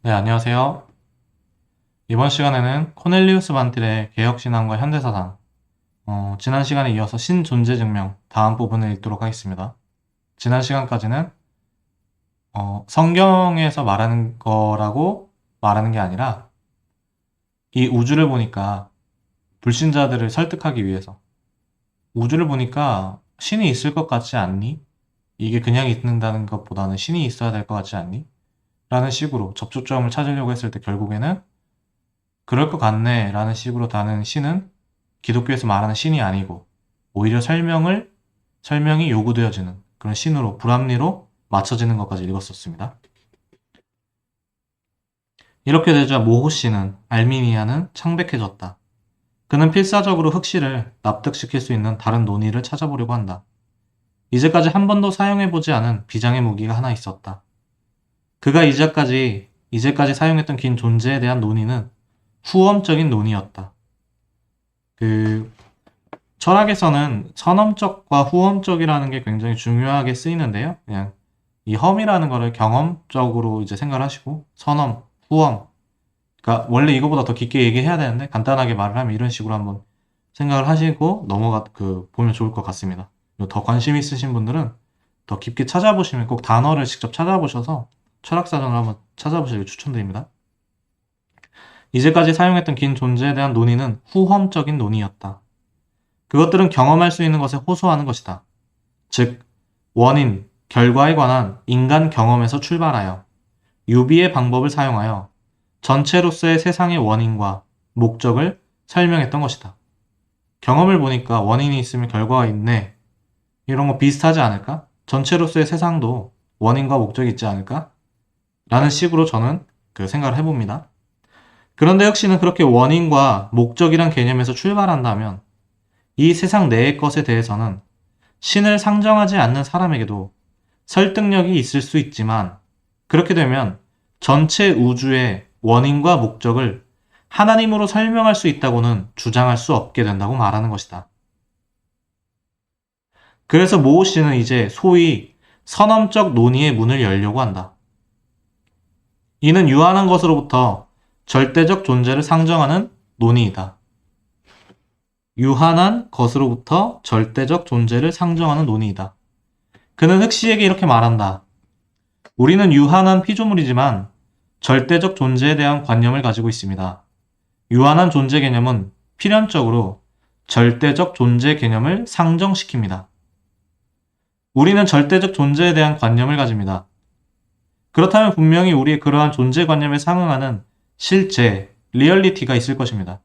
네, 안녕하세요. 이번 시간에는 코넬리우스 반틸의 개혁신앙과 현대사상, 지난 시간에 이어서 신존재증명 다음 부분을 읽도록 하겠습니다. 지난 시간까지는 성경에서 말하는 거라고 말하는 게 아니라 이 우주를 보니까 불신자들을 설득하기 위해서 우주를 보니까 신이 있을 것 같지 않니? 이게 그냥 있는다는 것보다는 신이 있어야 될 것 같지 않니? 라는 식으로 접촉점을 찾으려고 했을 때 결국에는 그럴 것 같네 라는 식으로 다는 신은 기독교에서 말하는 신이 아니고 오히려 설명이 요구되어지는 그런 신으로 불합리로 맞춰지는 것까지 읽었었습니다. 이렇게 되자 모호 씨는 알미니아는 창백해졌다. 그는 필사적으로 흑씨를 납득시킬 수 있는 다른 논의를 찾아보려고 한다. 이제까지 한 번도 사용해보지 않은 비장의 무기가 하나 있었다. 그가 이제까지 사용했던 긴 존재에 대한 논의는 후엄적인 논의였다. 그 철학에서는 선험적과 후험적이라는 게 굉장히 중요하게 쓰이는데요. 그냥 이 험이라는 거를 경험적으로 이제 생각을 하시고 선험, 후험. 그러니까 원래 이거보다 더 깊게 얘기해야 되는데 간단하게 말을 하면 이런 식으로 한번 생각을 하시고 보면 좋을 것 같습니다. 더 관심 있으신 분들은 더 깊게 찾아보시면 꼭 단어를 직접 찾아보셔서 철학사전을 한번 찾아보시길 추천드립니다. 이제까지 사용했던 긴 존재에 대한 논의는 후험적인 논의였다. 그것들은 경험할 수 있는 것에 호소하는 것이다. 즉, 원인, 결과에 관한 인간 경험에서 출발하여 유비의 방법을 사용하여 전체로서의 세상의 원인과 목적을 설명했던 것이다. 경험을 보니까 원인이 있으면 결과가 있네. 이런 거 비슷하지 않을까? 전체로서의 세상도 원인과 목적이 있지 않을까? 라는 식으로 저는 생각을 해봅니다. 그런데 혁신은 그렇게 원인과 목적이란 개념에서 출발한다면 이 세상 내의 것에 대해서는 신을 상정하지 않는 사람에게도 설득력이 있을 수 있지만 그렇게 되면 전체 우주의 원인과 목적을 하나님으로 설명할 수 있다고는 주장할 수 없게 된다고 말하는 것이다. 그래서 모호 씨는 이제 소위 선험적 논의의 문을 열려고 한다. 이는 유한한 것으로부터 절대적 존재를 상정하는 논의이다. 유한한 것으로부터 절대적 존재를 상정하는 논의이다. 그는 흑시에게 이렇게 말한다. 우리는 유한한 피조물이지만 절대적 존재에 대한 관념을 가지고 있습니다. 유한한 존재 개념은 필연적으로 절대적 존재 개념을 상정시킵니다. 우리는 절대적 존재에 대한 관념을 가집니다. 그렇다면 분명히 우리의 그러한 존재 관념에 상응하는 실제, 리얼리티가 있을 것입니다.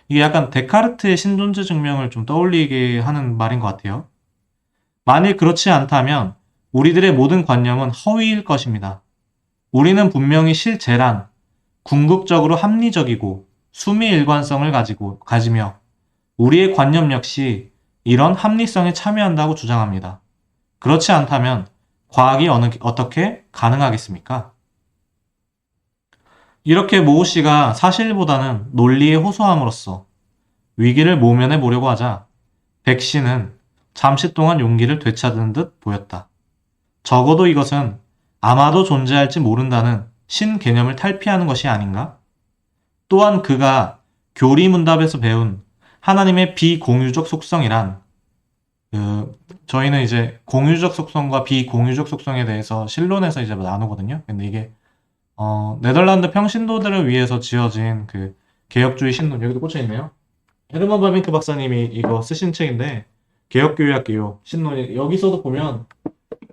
이게 약간 데카르트의 신존재 증명을 좀 떠올리게 하는 말인 것 같아요. 만일 그렇지 않다면 우리들의 모든 관념은 허위일 것입니다. 우리는 분명히 실제란 궁극적으로 합리적이고 수미일관성을 가지며 우리의 관념 역시 이런 합리성에 참여한다고 주장합니다. 그렇지 않다면 과학이 어떻게 가능하겠습니까? 이렇게 모호 씨가 사실보다는 논리에 호소함으로써 위기를 모면해 보려고 하자 백 씨는 잠시 동안 용기를 되찾은 듯 보였다. 적어도 이것은 아마도 존재할지 모른다는 신개념을 탈피하는 것이 아닌가? 또한 그가 교리문답에서 배운 하나님의 비공유적 속성이란 저희는 이제 공유적 속성과 비공유적 속성에 대해서 신론에서 이제 나누거든요. 근데 이게 네덜란드 평신도들을 위해서 지어진 개혁주의 신론 여기도 꽂혀 있네요. 헤르먼 바빙크 박사님이 이거 쓰신 책인데 개혁교회학 개요 신론이 여기서도 보면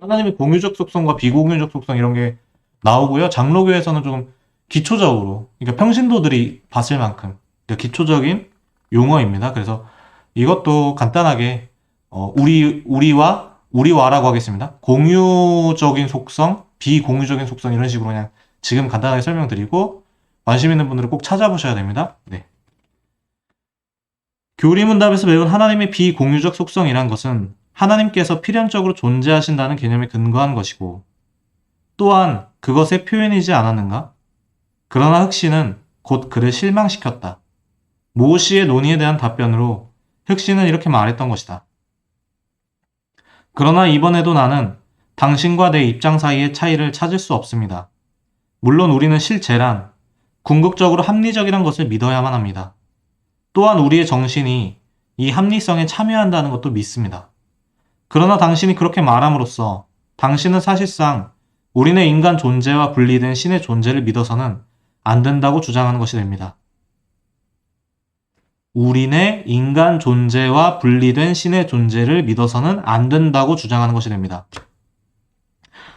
하나님의 공유적 속성과 비공유적 속성 이런 게 나오고요. 장로교에서는 좀 기초적으로 그러니까 평신도들이 봤을 만큼 그러니까 기초적인 용어입니다. 그래서 이것도 간단하게 우리와라고 하겠습니다. 공유적인 속성, 비공유적인 속성 이런 식으로 그냥 지금 간단하게 설명드리고 관심 있는 분들은 꼭 찾아보셔야 됩니다. 네. 교리문답에서 배운 하나님의 비공유적 속성이란 것은 하나님께서 필연적으로 존재하신다는 개념에 근거한 것이고 또한 그것의 표현이지 않았는가? 그러나 흑씨는 곧 그를 실망시켰다. 모호 씨의 논의에 대한 답변으로 흑씨는 이렇게 말했던 것이다. 그러나 이번에도 나는 당신과 내 입장 사이의 차이를 찾을 수 없습니다. 물론 우리는 실제란 궁극적으로 합리적이란 것을 믿어야만 합니다. 또한 우리의 정신이 이 합리성에 참여한다는 것도 믿습니다. 그러나 당신이 그렇게 말함으로써 당신은 사실상 우리네 인간 존재와 분리된 신의 존재를 믿어서는 안 된다고 주장하는 것이 됩니다. 우리네 인간 존재와 분리된 신의 존재를 믿어서는 안 된다고 주장하는 것이 됩니다.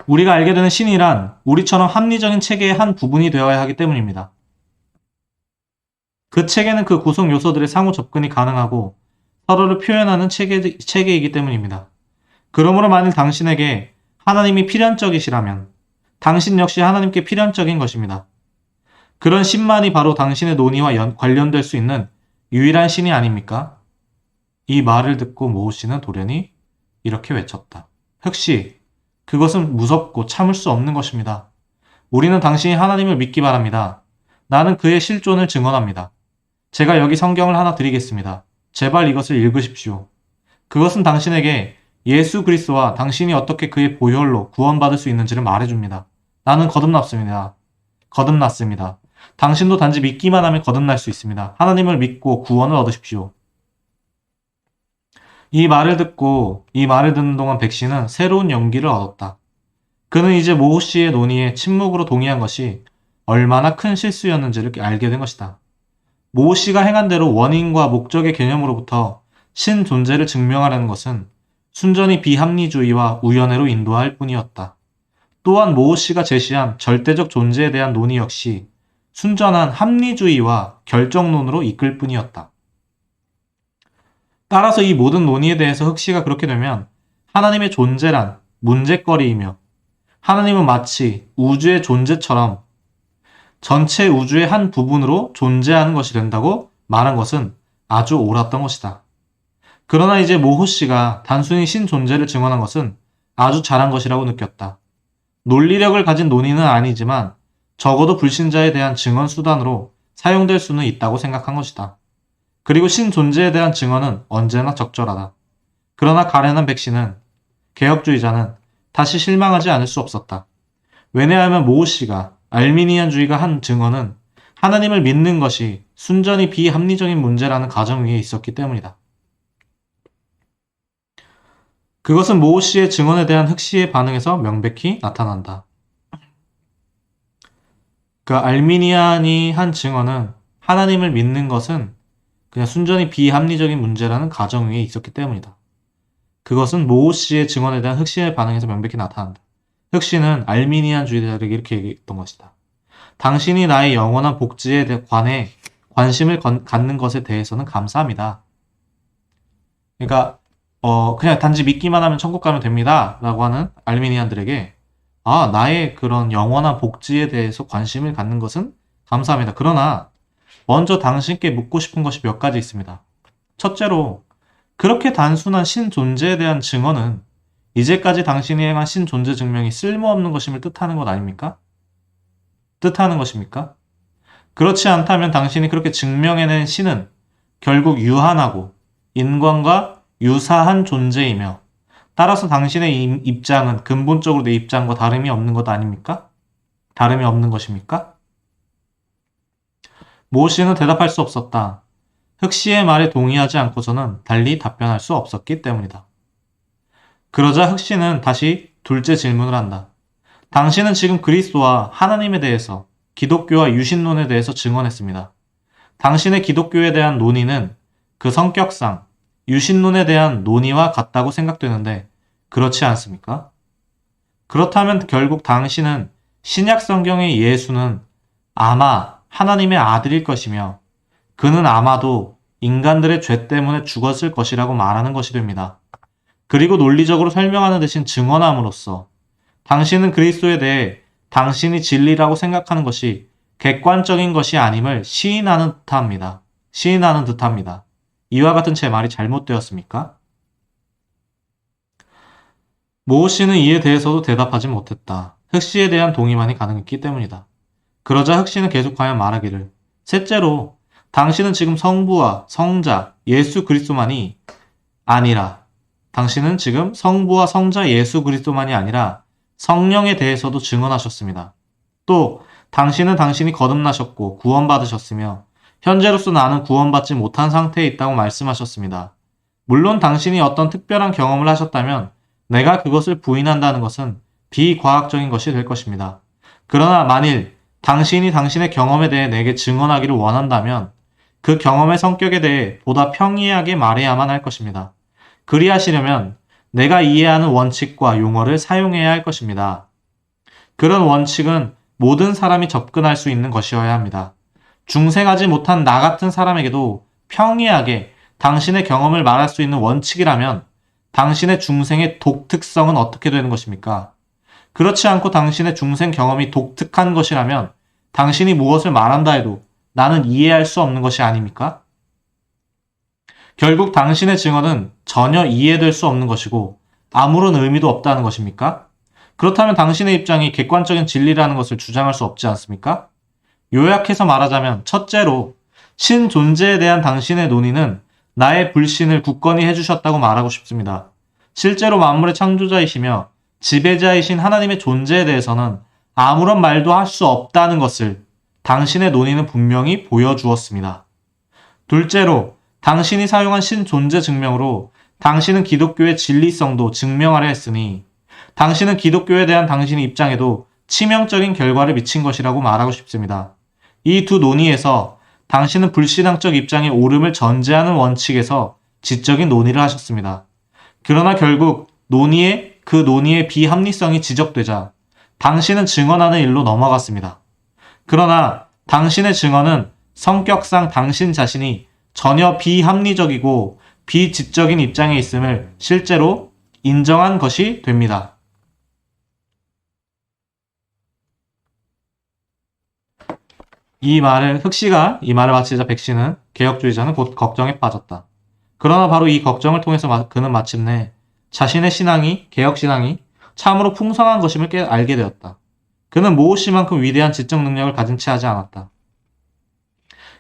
우리가 알게 되는 신이란 우리처럼 합리적인 체계의 한 부분이 되어야 하기 때문입니다. 그 체계는 그 구성 요소들의 상호 접근이 가능하고 서로를 표현하는 체계이기 때문입니다. 그러므로 만일 당신에게 하나님이 필연적이시라면 당신 역시 하나님께 필연적인 것입니다. 그런 신만이 바로 당신의 논의와 관련될 수 있는 유일한 신이 아닙니까? 이 말을 듣고 모호 씨는 돌연히 이렇게 외쳤다. 흑씨, 그것은 무섭고 참을 수 없는 것입니다. 우리는 당신이 하나님을 믿기 바랍니다. 나는 그의 실존을 증언합니다. 제가 여기 성경을 하나 드리겠습니다. 제발 이것을 읽으십시오. 그것은 당신에게 예수 그리스도와 당신이 어떻게 그의 보혈로 구원받을 수 있는지를 말해줍니다. 나는 거듭났습니다. 당신도 단지 믿기만 하면 거듭날 수 있습니다. 하나님을 믿고 구원을 얻으십시오. 이 말을 듣는 동안 백 씨는 새로운 용기를 얻었다. 그는 이제 모호 씨의 논의에 침묵으로 동의한 것이 얼마나 큰 실수였는지를 알게 된 것이다. 모호 씨가 행한 대로 원인과 목적의 개념으로부터 신 존재를 증명하려는 것은 순전히 비합리주의와 우연애로 인도할 뿐이었다. 또한 모호 씨가 제시한 절대적 존재에 대한 논의 역시 순전한 합리주의와 결정론으로 이끌 뿐이었다. 따라서 이 모든 논의에 대해서 흑 씨가 그렇게 되면 하나님의 존재란 문제거리이며 하나님은 마치 우주의 존재처럼 전체 우주의 한 부분으로 존재하는 것이 된다고 말한 것은 아주 옳았던 것이다. 그러나 이제 모호 씨가 단순히 신 존재를 증언한 것은 아주 잘한 것이라고 느꼈다. 논리력을 가진 논의는 아니지만 적어도 불신자에 대한 증언 수단으로 사용될 수는 있다고 생각한 것이다. 그리고 신 존재에 대한 증언은 언제나 적절하다. 그러나 가련한 백 씨는 개혁주의자는 다시 실망하지 않을 수 없었다. 왜냐하면 모호 씨가 알미니안주의가 한 증언은 하나님을 믿는 것이 순전히 비합리적인 문제라는 가정 위에 있었기 때문이다. 그것은 모호 씨의 증언에 대한 흑 씨의 반응에서 명백히 나타난다. 그 알미니안이 한 증언은 하나님을 믿는 것은 그냥 순전히 비합리적인 문제라는 가정 위에 있었기 때문이다. 그것은 모호 씨의 증언에 대한 흑 씨의 반응에서 명백히 나타난다. 흑 씨는 알미니안주의자들에게 이렇게 얘기했던 것이다. 당신이 나의 영원한 복지에 관해 관심을 갖는 것에 대해서는 감사합니다. 그러니까 그냥 단지 믿기만 하면 천국 가면 됩니다. 라고 하는 알미니안들에게 나의 그런 영원한 복지에 대해서 관심을 갖는 것은 감사합니다. 그러나 먼저 당신께 묻고 싶은 것이 몇 가지 있습니다. 첫째로 그렇게 단순한 신 존재에 대한 증언은 이제까지 당신이 행한 신 존재 증명이 쓸모없는 것임을 뜻하는 것 아닙니까? 뜻하는 것입니까? 그렇지 않다면 당신이 그렇게 증명해낸 신은 결국 유한하고 인간과 유사한 존재이며 따라서 당신의 입장은 근본적으로 내 입장과 다름이 없는 것 아닙니까? 다름이 없는 것입니까? 모 씨는 대답할 수 없었다. 흑 씨의 말에 동의하지 않고서는 달리 답변할 수 없었기 때문이다. 그러자 흑 씨는 다시 둘째 질문을 한다. 당신은 지금 그리스도와 하나님에 대해서 기독교와 유신론에 대해서 증언했습니다. 당신의 기독교에 대한 논의는 그 성격상 유신론에 대한 논의와 같다고 생각되는데 그렇지 않습니까? 그렇다면 결국 당신은 신약 성경의 예수는 아마 하나님의 아들일 것이며 그는 아마도 인간들의 죄 때문에 죽었을 것이라고 말하는 것이 됩니다. 그리고 논리적으로 설명하는 대신 증언함으로써 당신은 그리스도에 대해 당신이 진리라고 생각하는 것이 객관적인 것이 아님을 시인하는 듯합니다. 이와 같은 제 말이 잘못되었습니까? 모호 씨는 이에 대해서도 대답하지 못했다. 흑 씨에 대한 동의만이 가능했기 때문이다. 그러자 흑 씨는 계속하여 말하기를 셋째로 당신은 지금 성부와 성자 예수 그리스도만이 아니라 당신은 지금 성부와 성자 예수 그리스도만이 아니라 성령에 대해서도 증언하셨습니다. 또 당신은 당신이 거듭나셨고 구원받으셨으며 현재로서 나는 구원받지 못한 상태에 있다고 말씀하셨습니다. 물론 당신이 어떤 특별한 경험을 하셨다면 내가 그것을 부인한다는 것은 비과학적인 것이 될 것입니다. 그러나 만일 당신이 당신의 경험에 대해 내게 증언하기를 원한다면 그 경험의 성격에 대해 보다 평이하게 말해야만 할 것입니다. 그리하시려면 내가 이해하는 원칙과 용어를 사용해야 할 것입니다. 그런 원칙은 모든 사람이 접근할 수 있는 것이어야 합니다. 중생하지 못한 나 같은 사람에게도 평이하게 당신의 경험을 말할 수 있는 원칙이라면 당신의 중생의 독특성은 어떻게 되는 것입니까? 그렇지 않고 당신의 중생 경험이 독특한 것이라면 당신이 무엇을 말한다 해도 나는 이해할 수 없는 것이 아닙니까? 결국 당신의 증언은 전혀 이해될 수 없는 것이고 아무런 의미도 없다는 것입니까? 그렇다면 당신의 입장이 객관적인 진리라는 것을 주장할 수 없지 않습니까? 요약해서 말하자면 첫째로 신 존재에 대한 당신의 논의는 나의 불신을 굳건히 해주셨다고 말하고 싶습니다. 실제로 만물의 창조자이시며 지배자이신 하나님의 존재에 대해서는 아무런 말도 할 수 없다는 것을 당신의 논의는 분명히 보여주었습니다. 둘째로 당신이 사용한 신 존재 증명으로 당신은 기독교의 진리성도 증명하려 했으니 당신은 기독교에 대한 당신의 입장에도 치명적인 결과를 미친 것이라고 말하고 싶습니다. 이 두 논의에서 당신은 불신앙적 입장의 옳음을 전제하는 원칙에서 지적인 논의를 하셨습니다. 그러나 결국 그 논의의 비합리성이 지적되자 당신은 증언하는 일로 넘어갔습니다. 그러나 당신의 증언은 성격상 당신 자신이 전혀 비합리적이고 비지적인 입장에 있음을 실제로 인정한 것이 됩니다. 흑씨가 이 말을 마치자 백씨는 개혁주의자는 곧 걱정에 빠졌다. 그러나 바로 이 걱정을 통해서 그는 마침내 자신의 개혁신앙이 참으로 풍성한 것임을 알게 되었다. 그는 모호씨만큼 위대한 지적 능력을 가진 채 하지 않았다.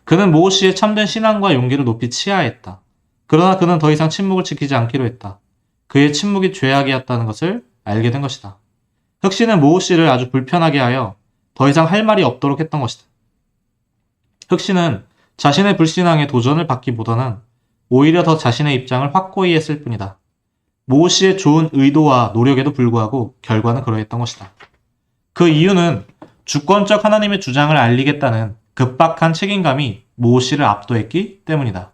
그는 모호씨의 참된 신앙과 용기를 높이 치하했다. 그러나 그는 더 이상 침묵을 지키지 않기로 했다. 그의 침묵이 죄악이었다는 것을 알게 된 것이다. 흑씨는 모호씨를 아주 불편하게 하여 더 이상 할 말이 없도록 했던 것이다. 흑씨는 자신의 불신앙에 도전을 받기보다는 오히려 더 자신의 입장을 확고히 했을 뿐이다. 모호씨의 좋은 의도와 노력에도 불구하고 결과는 그러했던 것이다. 그 이유는 주권적 하나님의 주장을 알리겠다는 급박한 책임감이 모호씨를 압도했기 때문이다.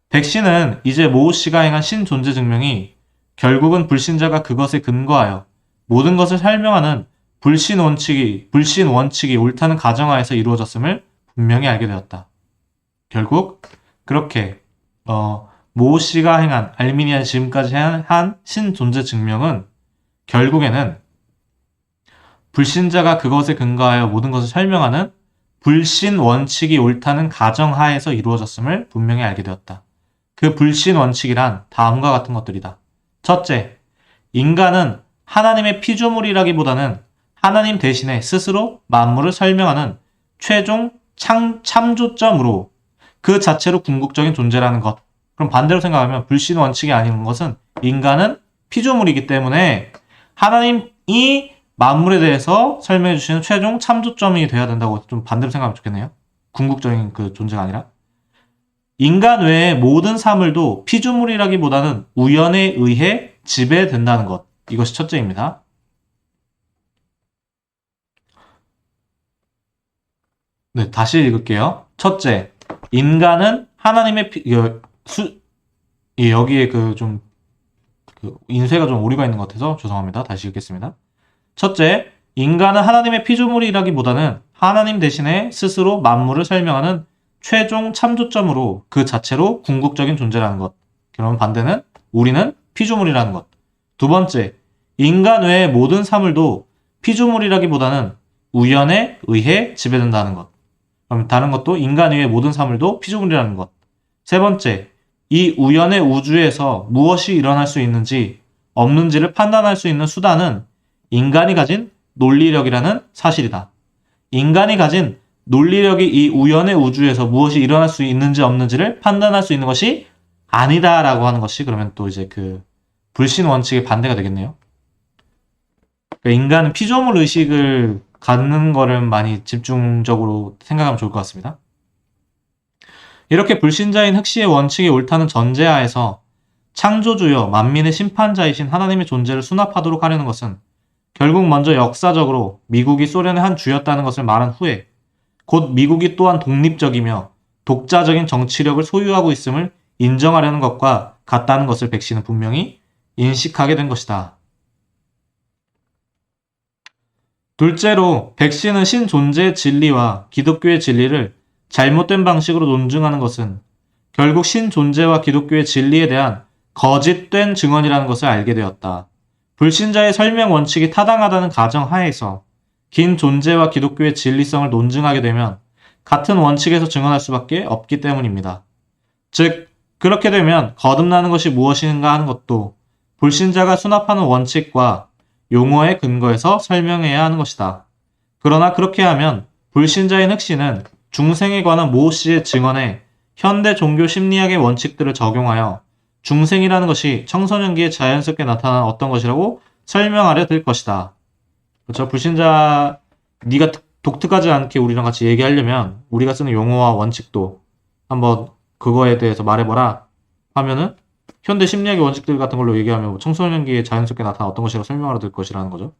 백씨는 이제 모호씨가 행한 신존재 증명이 결국은 불신자가 그것에 근거하여 모든 것을 설명하는 불신 원칙이 옳다는 가정하에서 이루어졌음을 분명히 알게 되었다. 결국 그렇게 모호씨가 행한 알미니안이 지금까지 한 신존재 증명은 결국에는 불신자가 그것에 근거하여 모든 것을 설명하는 불신 원칙이 옳다는 가정하에서 이루어졌음을 분명히 알게 되었다. 그 불신 원칙이란 다음과 같은 것들이다. 첫째, 인간은 하나님의 피조물이라기보다는 하나님 대신에 스스로 만물을 설명하는 최종 참조점으로 그 자체로 궁극적인 존재라는 것. 그럼 반대로 생각하면 불신 원칙이 아닌 것은 인간은 피조물이기 때문에 하나님이 만물에 대해서 설명해 주시는 최종 참조점이 돼야 된다고 좀 반대로 생각하면 좋겠네요. 궁극적인 그 존재가 아니라. 인간 외의 모든 사물도 피조물이라기보다는 우연에 의해 지배된다는 것. 이것이 첫째입니다. 네, 다시 읽을게요. 첫째, 인간은 하나님의 여기에 인쇄가 좀 오류가 있는 것 같아서 죄송합니다. 다시 읽겠습니다. 첫째, 인간은 하나님의 피조물이라기보다는 하나님 대신에 스스로 만물을 설명하는 최종 참조점으로 그 자체로 궁극적인 존재라는 것. 그러면 반대는 우리는 피조물이라는 것. 두 번째, 인간 외의 모든 사물도 피조물이라기보다는 우연에 의해 지배된다는 것. 그럼 다른 것도 인간 외의 모든 사물도 피조물이라는 것. 세 번째, 이 우연의 우주에서 무엇이 일어날 수 있는지 없는지를 판단할 수 있는 수단은 인간이 가진 논리력이라는 사실이다. 인간이 가진 논리력이 이 우연의 우주에서 무엇이 일어날 수 있는지 없는지를 판단할 수 있는 것이 아니다라고 하는 것이 그러면 또 이제 그 불신 원칙의 반대가 되겠네요. 그러니까 인간은 피조물 의식을 갖는 거를 많이 집중적으로 생각하면 좋을 것 같습니다. 이렇게 불신자인 흑시의 원칙이 옳다는 전제하에서 창조주여 만민의 심판자이신 하나님의 존재를 수납하도록 하려는 것은 결국 먼저 역사적으로 미국이 소련의 한 주였다는 것을 말한 후에 곧 미국이 또한 독립적이며 독자적인 정치력을 소유하고 있음을 인정하려는 것과 같다는 것을 백신은 분명히 인식하게 된 것이다. 둘째로 백신은 신존재의 진리와 기독교의 진리를 잘못된 방식으로 논증하는 것은 결국 신존재와 기독교의 진리에 대한 거짓된 증언이라는 것을 알게 되었다. 불신자의 설명 원칙이 타당하다는 가정하에서 긴 존재와 기독교의 진리성을 논증하게 되면 같은 원칙에서 증언할 수밖에 없기 때문입니다. 즉, 그렇게 되면 거듭나는 것이 무엇인가 하는 것도 불신자가 수납하는 원칙과 용어의 근거에서 설명해야 하는 것이다. 그러나 그렇게 하면 불신자인 흑시는 중생에 관한 모호 씨의 증언에 현대 종교 심리학의 원칙들을 적용하여 중생이라는 것이 청소년기에 자연스럽게 나타난 어떤 것이라고 설명하려 들 것이다. 그렇죠? 불신자, 네가 독특하지 않게 우리랑 같이 얘기하려면 우리가 쓰는 용어와 원칙도 한번 그거에 대해서 말해봐라 하면은 현대 심리학의 원칙들 같은 걸로 얘기하면 청소년기에 자연스럽게 나타난 어떤 것이라고 설명하려 들 것이라는 거죠.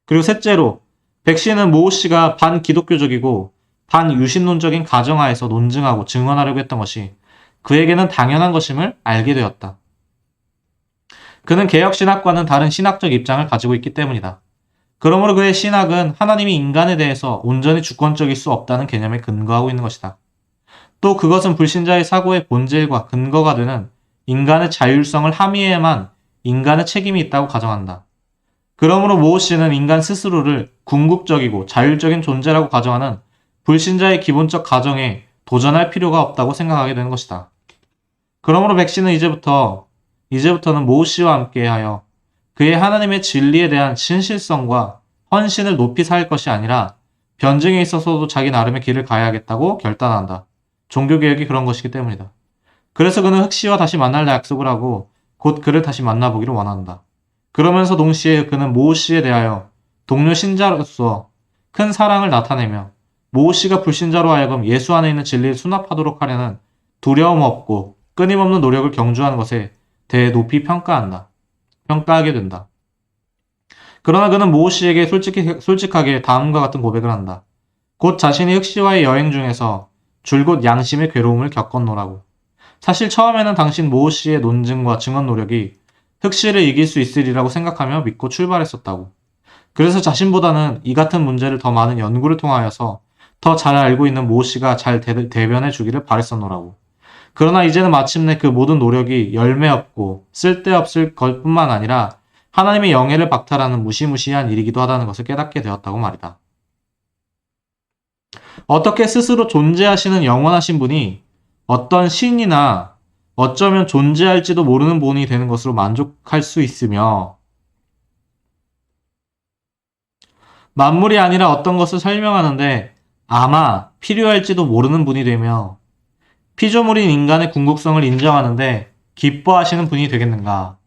그리고 셋째로 백신은 모호 씨가 반기독교적이고 반유신론적인 가정하에서 논증하고 증언하려고 했던 것이 그에게는 당연한 것임을 알게 되었다. 그는 개혁신학과는 다른 신학적 입장을 가지고 있기 때문이다. 그러므로 그의 신학은 하나님이 인간에 대해서 온전히 주권적일 수 없다는 개념에 근거하고 있는 것이다. 또 그것은 불신자의 사고의 본질과 근거가 되는 인간의 자율성을 함의해야만 인간의 책임이 있다고 가정한다. 그러므로 모호 씨는 인간 스스로를 궁극적이고 자율적인 존재라고 가정하는 불신자의 기본적 가정에 도전할 필요가 없다고 생각하게 되는 것이다. 그러므로 백신은 이제부터는 모호 씨와 함께하여 그의 하나님의 진리에 대한 진실성과 헌신을 높이 살 것이 아니라 변증에 있어서도 자기 나름의 길을 가야겠다고 결단한다. 종교개혁이 그런 것이기 때문이다. 그래서 그는 흑시와 다시 만날 약속을 하고 곧 그를 다시 만나보기를 원한다. 그러면서 동시에 그는 모호 씨에 대하여 동료 신자로서 큰 사랑을 나타내며 모호 씨가 불신자로 하여금 예수 안에 있는 진리를 수납하도록 하려는 두려움 없고 끊임없는 노력을 경주하는 것에 대해 높이 평가하게 된다. 그러나 그는 모호 씨에게 솔직하게 다음과 같은 고백을 한다. 곧 자신이 흑시와의 여행 중에서 줄곧 양심의 괴로움을 겪었노라고. 사실 처음에는 당신 모호 씨의 논증과 증언 노력이 흑시를 이길 수 있으리라고 생각하며 믿고 출발했었다고. 그래서 자신보다는 이 같은 문제를 더 많은 연구를 통하여서 더 잘 알고 있는 모호 씨가 잘 대변해 주기를 바랬었노라고. 그러나 이제는 마침내 그 모든 노력이 열매 없고 쓸데없을 것뿐만 아니라 하나님의 영예를 박탈하는 무시무시한 일이기도 하다는 것을 깨닫게 되었다고 말이다. 어떻게 스스로 존재하시는 영원하신 분이 어떤 신이나 어쩌면 존재할지도 모르는 분이 되는 것으로 만족할 수 있으며 만물이 아니라 어떤 것을 설명하는데 아마 필요할지도 모르는 분이 되며 피조물인 인간의 궁극성을 인정하는데 기뻐하시는 분이 되겠는가?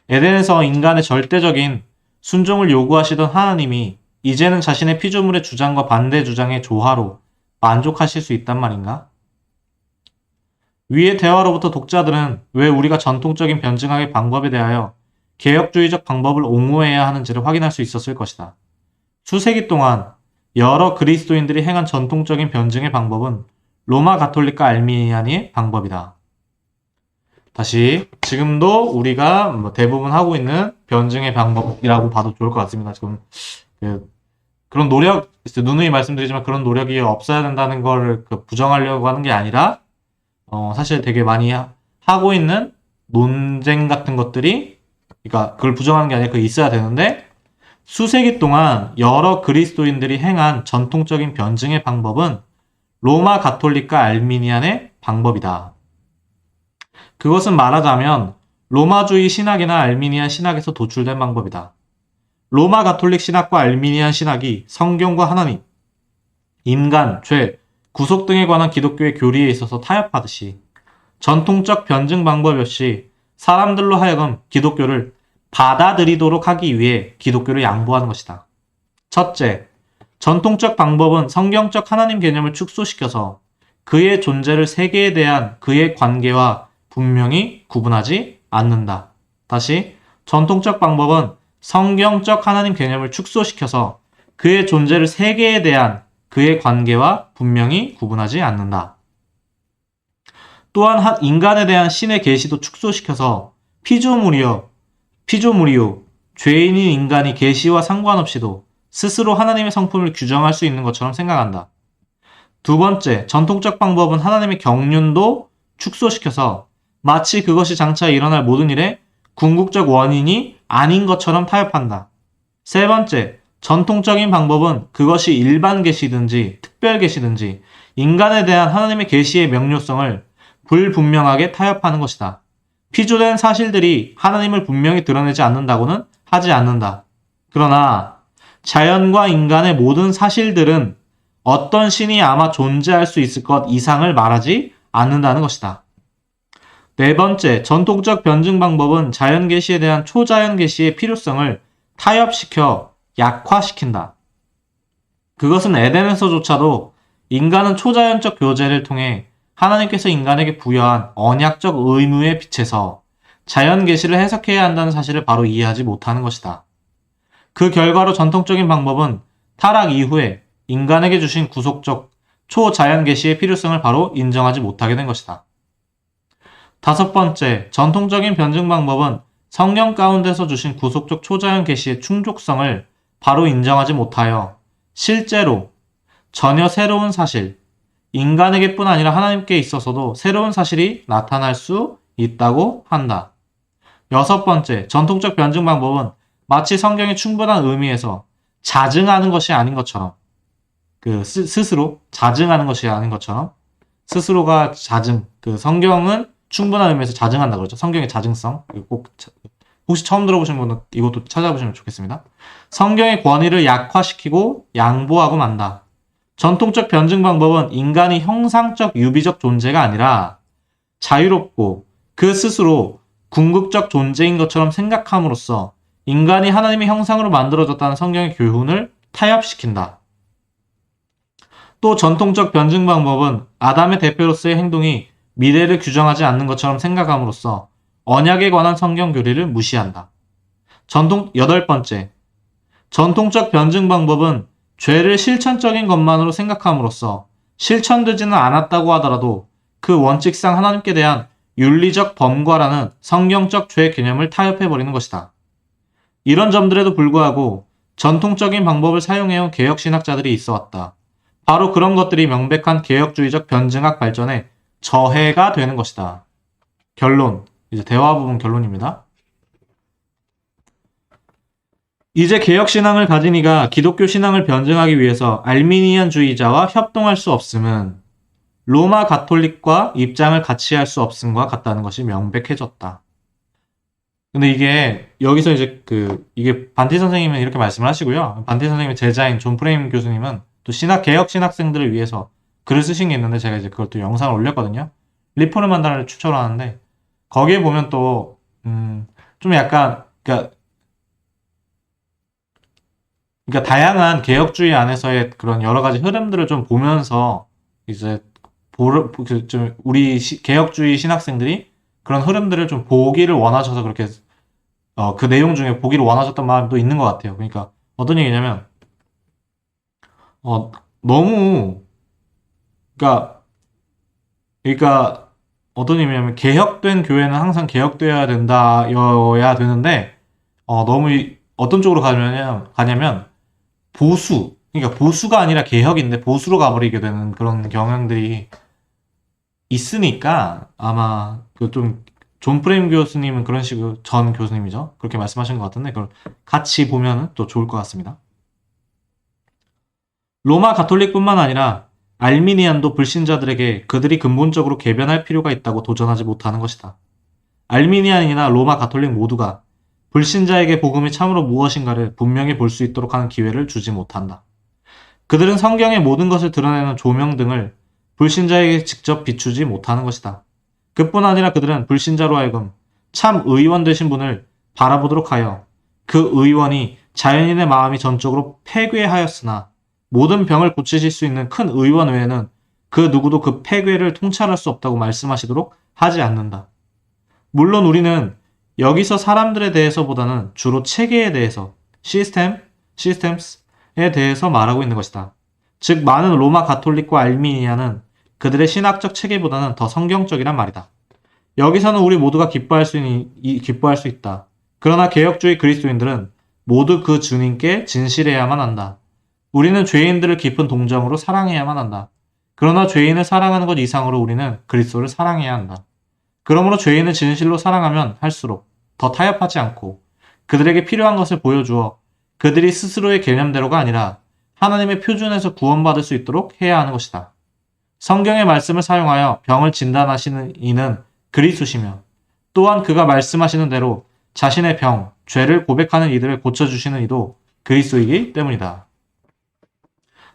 에덴에서 인간의 절대적인 순종을 요구하시던 하나님이 이제는 자신의 피조물의 주장과 반대 주장의 조화로 만족하실 수 있단 말인가? 위의 대화로부터 독자들은 왜 우리가 전통적인 변증학의 방법에 대하여 개혁주의적 방법을 옹호해야 하는지를 확인할 수 있었을 것이다. 수세기 동안 여러 그리스도인들이 행한 전통적인 변증의 방법은 로마 가톨릭과 알미니안의 방법이다. 다시 지금도 우리가 대부분 하고 있는 변증의 방법이라고 봐도 좋을 것 같습니다. 지금 그런 노력, 누누이 말씀드리지만 그런 노력이 없어야 된다는 걸 부정하려고 하는 게 아니라 사실 되게 많이 하고 있는 논쟁 같은 것들이 그러니까 그걸 부정하는 게 아니라 그게 있어야 되는데 수세기 동안 여러 그리스도인들이 행한 전통적인 변증의 방법은 로마 가톨릭과 알미니안의 방법이다. 그것은 말하자면 로마주의 신학이나 알미니안 신학에서 도출된 방법이다. 로마 가톨릭 신학과 알미니안 신학이 성경과 하나님, 인간, 죄, 구속 등에 관한 기독교의 교리에 있어서 타협하듯이 전통적 변증 방법 역시 사람들로 하여금 기독교를 받아들이도록 하기 위해 기독교를 양보하는 것이다. 첫째, 전통적 방법은 성경적 하나님 개념을 축소시켜서 그의 존재를 세계에 대한 그의 관계와 분명히 구분하지 않는다. 다시, 전통적 방법은 성경적 하나님 개념을 축소시켜서 그의 존재를 세계에 대한 그의 관계와 분명히 구분하지 않는다. 또한 인간에 대한 신의 계시도 축소시켜서 피조물이요, 죄인인 인간이 계시와 상관없이도 스스로 하나님의 성품을 규정할 수 있는 것처럼 생각한다. 두 번째, 전통적 방법은 하나님의 경륜도 축소시켜서 마치 그것이 장차 일어날 모든 일의 궁극적 원인이 아닌 것처럼 타협한다. 세 번째, 전통적인 방법은 그것이 일반 계시든지 특별 계시든지 인간에 대한 하나님의 계시의 명료성을 불분명하게 타협하는 것이다. 피조된 사실들이 하나님을 분명히 드러내지 않는다고는 하지 않는다. 그러나 자연과 인간의 모든 사실들은 어떤 신이 아마 존재할 수 있을 것 이상을 말하지 않는다는 것이다. 네 번째, 전통적 변증 방법은 자연 계시에 대한 초자연 계시의 필요성을 타협시켜 약화시킨다. 그것은 에덴에서조차도 인간은 초자연적 교제를 통해 하나님께서 인간에게 부여한 언약적 의무에 비춰서 자연 계시를 해석해야 한다는 사실을 바로 이해하지 못하는 것이다. 그 결과로 전통적인 방법은 타락 이후에 인간에게 주신 구속적 초자연 계시의 필요성을 바로 인정하지 못하게 된 것이다. 다섯 번째, 전통적인 변증 방법은 성경 가운데서 주신 구속적 초자연 계시의 충족성을 바로 인정하지 못하여 실제로 전혀 새로운 사실, 인간에게뿐 아니라 하나님께 있어서도 새로운 사실이 나타날 수 있다고 한다. 여섯 번째, 전통적 변증 방법은 마치 성경의 충분한 의미에서 자증하는 것이 아닌 것처럼, 스스로 자증하는 것이 아닌 것처럼, 스스로가 자증, 성경은 충분한 의미에서 자증한다 그러죠. 성경의 자증성. 꼭 혹시 처음 들어보신 분은 이것도 찾아보시면 좋겠습니다. 성경의 권위를 약화시키고 양보하고 만다. 전통적 변증 방법은 인간이 형상적 유비적 존재가 아니라 자유롭고 그 스스로 궁극적 존재인 것처럼 생각함으로써 인간이 하나님의 형상으로 만들어졌다는 성경의 교훈을 타협시킨다. 또 전통적 변증 방법은 아담의 대표로서의 행동이 미래를 규정하지 않는 것처럼 생각함으로써 언약에 관한 성경 교리를 무시한다. 여덟 번째, 전통적 변증 방법은 죄를 실천적인 것만으로 생각함으로써 실천되지는 않았다고 하더라도 그 원칙상 하나님께 대한 윤리적 범과라는 성경적 죄 개념을 타협해버리는 것이다. 이런 점들에도 불구하고 전통적인 방법을 사용해온 개혁신학자들이 있어왔다. 바로 그런 것들이 명백한 개혁주의적 변증학 발전에 저해가 되는 것이다. 결론, 이제 대화 부분 결론입니다. 이제 개혁신앙을 가진 이가 기독교 신앙을 변증하기 위해서 알미니안주의자와 협동할 수 없음은 로마 가톨릭과 입장을 같이 할 수 없음과 같다는 것이 명백해졌다. 근데 이게 여기서 이제 이게 반티 선생님은 이렇게 말씀을 하시고요. 반티 선생님의 제자인 존 프레임 교수님은 또 개혁 신학생들을 위해서 글을 쓰신 게 있는데 제가 이제 그걸 또 영상을 올렸거든요. 리포르만다를 추천하는데 거기에 보면 또 좀 약간 그러니까 다양한 개혁주의 안에서의 그런 여러 가지 흐름들을 좀 보면서 이제 좀 우리 개혁주의 신학생들이 그런 흐름들을 좀 보기를 원하셔서 그렇게 그 내용 중에 보기를 원하셨던 마음도 있는 것 같아요. 그러니까 어떤 얘기냐면 너무 그러니까 어떤 의미냐면 개혁된 교회는 항상 개혁되어야 된다여야 되는데 너무 어떤 쪽으로 가냐면 그러니까 보수가 아니라 개혁인데 보수로 가버리게 되는 그런 경향들이 있으니까 아마 존 프레임 교수님은 그런 식으로 전 교수님이죠. 그렇게 말씀하신 것 같은데 그걸 같이 보면 또 좋을 것 같습니다. 로마 가톨릭뿐만 아니라 알미니안도 불신자들에게 그들이 근본적으로 개변할 필요가 있다고 도전하지 못하는 것이다. 알미니안이나 로마 가톨릭 모두가 불신자에게 복음이 참으로 무엇인가를 분명히 볼 수 있도록 하는 기회를 주지 못한다. 그들은 성경의 모든 것을 드러내는 조명 등을 불신자에게 직접 비추지 못하는 것이다. 그뿐 아니라 그들은 불신자로 하여금 참 의원 되신 분을 바라보도록 하여 그 의원이 자연인의 마음이 전적으로 폐괴하였으나 모든 병을 고치실 수 있는 큰 의원 외에는 그 누구도 그 폐괴를 통찰할 수 없다고 말씀하시도록 하지 않는다. 물론 우리는 여기서 사람들에 대해서보다는 주로 체계에 대해서, 시스템스에 대해서 말하고 있는 것이다. 즉, 많은 로마 가톨릭과 알미니아는 그들의 신학적 체계보다는 더 성경적이란 말이다. 여기서는 우리 모두가 기뻐할 수 있다. 그러나 개혁주의 그리스도인들은 모두 그 주님께 진실해야만 한다. 우리는 죄인들을 깊은 동정으로 사랑해야만 한다. 그러나 죄인을 사랑하는 것 이상으로 우리는 그리스도를 사랑해야 한다. 그러므로 죄인을 진실로 사랑하면 할수록 더 타협하지 않고 그들에게 필요한 것을 보여주어 그들이 스스로의 개념대로가 아니라 하나님의 표준에서 구원받을 수 있도록 해야 하는 것이다. 성경의 말씀을 사용하여 병을 진단하시는 이는 그리스도시며 또한 그가 말씀하시는 대로 자신의 병, 죄를 고백하는 이들을 고쳐주시는 이도 그리스도이기 때문이다.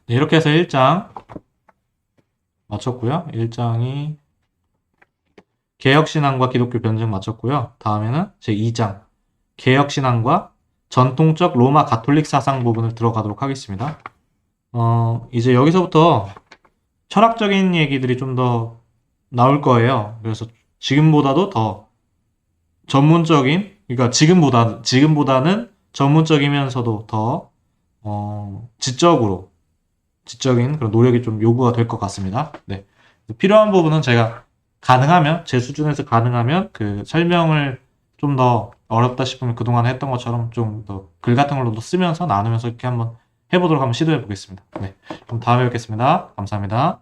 네, 이렇게 해서 1장 마쳤고요. 1장이 개혁신앙과 기독교 변증 마쳤고요. 다음에는 제2장 개혁신앙과 전통적 로마 가톨릭 사상 부분을 들어가도록 하겠습니다. 이제 여기서부터 철학적인 얘기들이 좀 더 나올 거예요. 그래서 지금보다도 더 전문적인, 그러니까 지금보다는 전문적이면서도 더 지적인 그런 노력이 좀 요구가 될 것 같습니다. 네. 필요한 부분은 제가 가능하면, 제 수준에서 가능하면 그 설명을 좀 더 어렵다 싶으면 그동안 했던 것처럼 좀 더 글 같은 걸로 쓰면서 나누면서 이렇게 한번 해보도록 한번 시도해 보겠습니다. 네. 그럼 다음에 뵙겠습니다. 감사합니다.